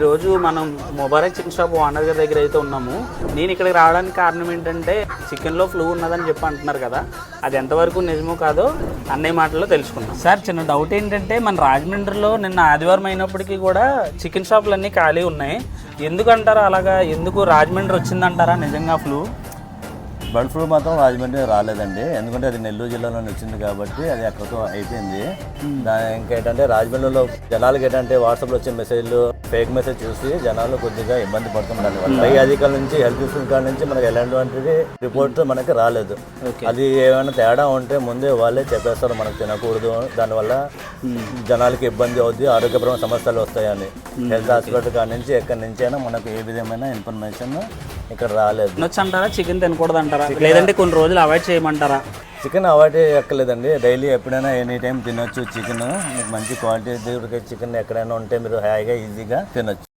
రోజు మనం Mubarak chicken shop owner గారి దగ్గర అయితే ఉన్నాము. నేను ఇక్కడికి రావడానికి కారణం ఏంటంటే చికెన్లో ఫ్లూ ఉన్నదని చెప్పి అంటున్నారు కదా, అది ఎంతవరకు నిజమో కాదో అన్నయ్య మాటల్లో తెలుసుకుందాం. సార్, చిన్న డౌట్ ఏంటంటే మన రాజమండ్రిలో నిన్న ఆదివారం అయినప్పటికీ కూడా చికెన్ షాపులు అన్నీ ఖాళీ ఉన్నాయి. ఎందుకంటారా అలాగా? ఎందుకు రాజమండ్రి వచ్చిందంటారా నిజంగా ఫ్లూ? బర్డ్ ఫ్లూ మాత్రం రాజమండ్రి రాలేదండి, ఎందుకంటే అది నెల్లూరు జిల్లాలో వచ్చింది కాబట్టి అది అక్కడితో అయిపోయింది. ఇంకేంటంటే రాజమండ్రిలో జనాలకి ఏంటంటే వాట్సాప్లో వచ్చే మెసేజ్లు ఫేక్ మెసేజ్ చూసి జనాలు కొద్దిగా ఇబ్బంది పడుతున్నారు. పై అధికారుల నుంచి హెల్త్ ఇన్సూరెన్స్ నుంచి మనకి ఎలాంటి రిపోర్ట్ మనకి రాలేదు. అది ఏమైనా తేడా ఉంటే ముందే వాళ్ళే చెప్పేస్తారు మనకు తినకూడదు, దానివల్ల జనాలకి ఇబ్బంది అవుద్ది, ఆరోగ్యపరమైన సమస్యలు వస్తాయని. హెల్త్ హాస్పిటల్ కాడి నుంచి ఎక్కడి నుంచి అయినా మనకు ఏ విధమైన ఇన్ఫర్మేషన్ ఇక్కడ రాలేదు. అంటారా చికెన్ తినకూడదు అంటారా, లేదంటే కొన్ని రోజులు అవాయిడ్ చేయమంటారా? చికెన్ అవాయిడ్ ఎక్కలేదండి, డైలీ ఎప్పుడైనా ఎనీ టైం తినొచ్చు. చికెన్ మంచి క్వాలిటీ దొరికే చికెన్ ఎక్కడైనా ఉంటే మీరు హాయిగా ఈజీగా తినొచ్చు.